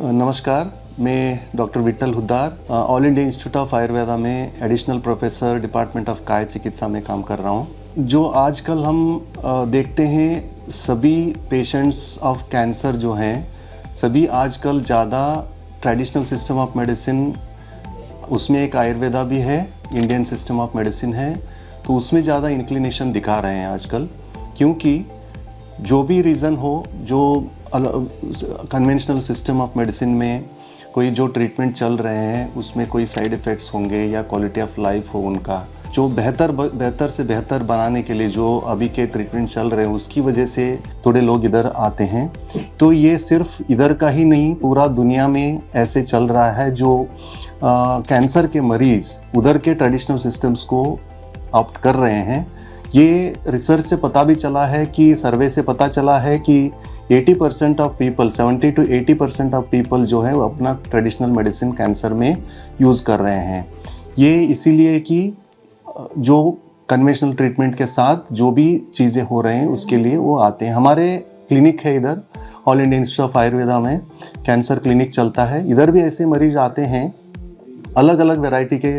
नमस्कार, मैं doctor Vitthal Huddar all India institute of Ayurveda में एडिशनल प्रोफेसर डिपार्टमेंट ऑफ काय चिकित्सा में काम कर रहा हूँ। जो आजकल हम देखते हैं सभी पेशेंट्स ऑफ कैंसर जो हैं सभी आजकल ज़्यादा ट्रेडिशनल सिस्टम ऑफ मेडिसिन, उसमें एक आयुर्वेदा भी है, इंडियन सिस्टम ऑफ मेडिसिन है, तो उसमें ज़्यादा इंक्लिनेशन दिखा रहे हैं आजकल। क्योंकि जो भी रीज़न हो, जो कन्वेंशनल सिस्टम ऑफ मेडिसिन में कोई जो ट्रीटमेंट चल रहे हैं उसमें कोई साइड इफ़ेक्ट्स होंगे या क्वालिटी ऑफ लाइफ हो उनका, जो बेहतर से बेहतर बनाने के लिए जो अभी के ट्रीटमेंट चल रहे हैं उसकी वजह से थोड़े लोग इधर आते हैं। तो ये सिर्फ इधर का ही नहीं, पूरा दुनिया में ऐसे चल रहा है। जो कैंसर के मरीज़ उधर के ट्रेडिशनल सिस्टम्स को ऑप्ट कर रहे हैं। ये रिसर्च से पता भी चला है कि सर्वे से पता चला है कि 80% of people, 70 to 80% of people जो है वो अपना ट्रेडिशनल मेडिसिन कैंसर में यूज़ कर रहे हैं। ये इसीलिए कि जो कन्वेंशनल ट्रीटमेंट के साथ जो भी चीज़ें हो रहे हैं उसके लिए वो आते हैं। हमारे क्लिनिक है इधर all India institute of Ayurveda में कैंसर क्लिनिक चलता है। इधर भी ऐसे मरीज आते हैं, अलग अलग वैरायटी के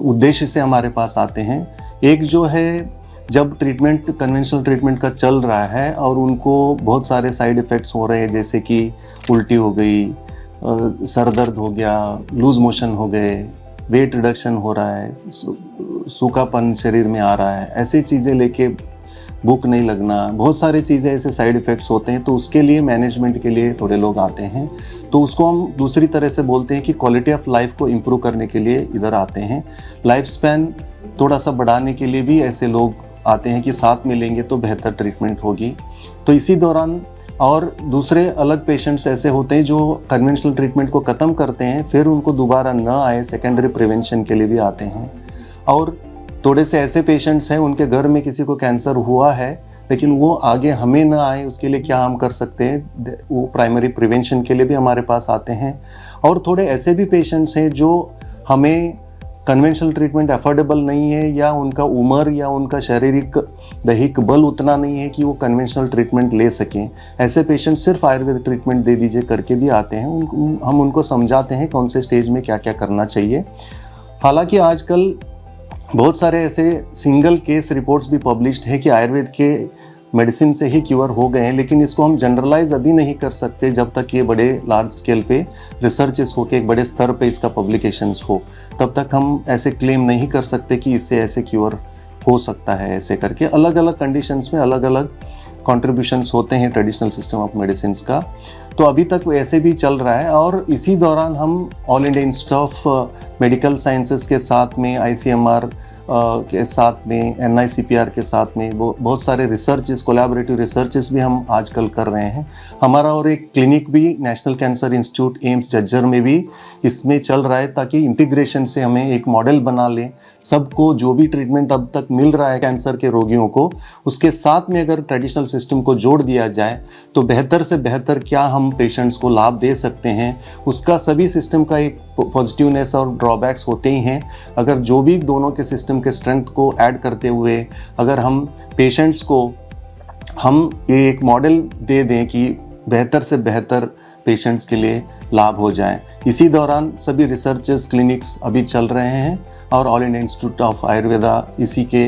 उद्देश्य से हमारे पास आते हैं। एक जो है, जब ट्रीटमेंट कन्वेंशनल ट्रीटमेंट का चल रहा है और उनको बहुत सारे साइड इफ़ेक्ट्स हो रहे हैं, जैसे कि उल्टी हो गई, सर दर्द हो गया, लूज मोशन हो गए, वेट रिडक्शन हो रहा है, सूखापन शरीर में आ रहा है, ऐसी चीज़ें लेके भूख नहीं लगना, बहुत सारी चीज़ें ऐसे साइड इफ़ेक्ट्स होते हैं। तो उसके लिए मैनेजमेंट के लिए थोड़े लोग आते हैं। तो उसको हम दूसरी तरह से बोलते हैं कि क्वालिटी ऑफ लाइफ को इम्प्रूव करने के लिए इधर आते हैं। लाइफ स्पैन थोड़ा सा बढ़ाने के लिए भी ऐसे लोग आते हैं कि साथ में लेंगे तो बेहतर ट्रीटमेंट होगी। तो इसी दौरान और दूसरे अलग पेशेंट्स ऐसे होते हैं जो कन्वेंशनल ट्रीटमेंट को ख़त्म करते हैं, फिर उनको दोबारा न आए, सेकेंडरी प्रिवेंशन के लिए भी आते हैं। और थोड़े से ऐसे पेशेंट्स हैं उनके घर में किसी को कैंसर हुआ है लेकिन वो आगे हमें न आए, उसके लिए क्या हम कर सकते हैं, वो प्राइमरी प्रिवेंशन के लिए भी हमारे पास आते हैं। और थोड़े ऐसे भी पेशेंट्स हैं जो हमें कन्वेंशनल ट्रीटमेंट अफोर्डेबल नहीं है, या उनका उम्र या उनका शारीरिक दैहिक बल उतना नहीं है कि वो कन्वेंशनल ट्रीटमेंट ले सकें। ऐसे पेशेंट सिर्फ आयुर्वेद ट्रीटमेंट दे दीजिए करके भी आते हैं। हम उनको समझाते हैं कौन से स्टेज में क्या क्या करना चाहिए। हालांकि आजकल बहुत सारे ऐसे सिंगल केस रिपोर्ट्स भी पब्लिश्ड है कि आयुर्वेद के मेडिसिन से ही क्योर हो गए हैं, लेकिन इसको हम जनरलाइज अभी नहीं कर सकते जब तक ये बड़े लार्ज स्केल पे रिसर्चेस हो के एक बड़े स्तर पे इसका पब्लिकेशंस हो, तब तक हम ऐसे क्लेम नहीं कर सकते कि इससे ऐसे क्योर हो सकता है। ऐसे करके अलग अलग कंडीशंस में अलग अलग कॉन्ट्रीब्यूशंस होते हैं ट्रेडिशनल सिस्टम ऑफ मेडिसिन का। तो अभी तक ऐसे भी चल रहा है। और इसी दौरान हम all India institute of medical sciences के साथ में, ICMR के साथ में, NICPR के साथ में वो बहुत सारे रिसर्चेस, कोलैबोरेटिव रिसर्चेस भी हम आजकल कर रहे हैं। हमारा और एक क्लिनिक भी national cancer institute AIIMS Jhajjar में भी इसमें चल रहा है, ताकि इंटीग्रेशन से हमें एक मॉडल बना लें। सबको जो भी ट्रीटमेंट अब तक मिल रहा है कैंसर के रोगियों को, उसके साथ में अगर ट्रेडिशनल सिस्टम को जोड़ दिया जाए तो बेहतर से बेहतर क्या हम पेशेंट्स को लाभ दे सकते हैं। उसका सभी सिस्टम का एक पॉजिटिवनेस और ड्रॉबैक्स होते ही हैं। अगर जो भी दोनों के सिस्टम के स्ट्रेंथ को ऐड करते हुए अगर हम पेशेंट्स को हम ये एक मॉडल दे दें कि बेहतर से बेहतर पेशेंट्स के लिए लाभ हो जाए। इसी दौरान सभी रिसर्चेस क्लिनिक्स अभी चल रहे हैं और all India institute of Ayurveda इसी के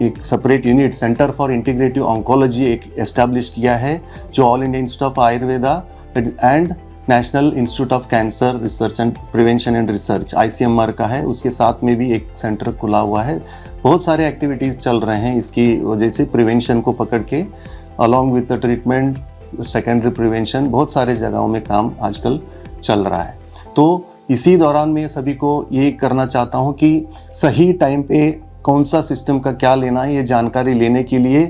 एक separate unit centre for integrative oncology एक एस्टैब्लिश किया है, जो all India institute of Ayurveda and national institute of cancer research and prevention and research ICMR का है। उसके साथ में भी एक सेंटर खुला हुआ है। बहुत सारे एक्टिविटीज़ चल रहे हैं इसकी वजह से, प्रिवेंशन को पकड़ के along with the treatment, secondary prevention, बहुत सारे जगहों में काम आजकल चल रहा है। तो इसी दौरान मैं सभी को ये करना चाहता हूँ कि सही टाइम पे कौन सा सिस्टम का क्या लेना है, ये जानकारी लेने के लिए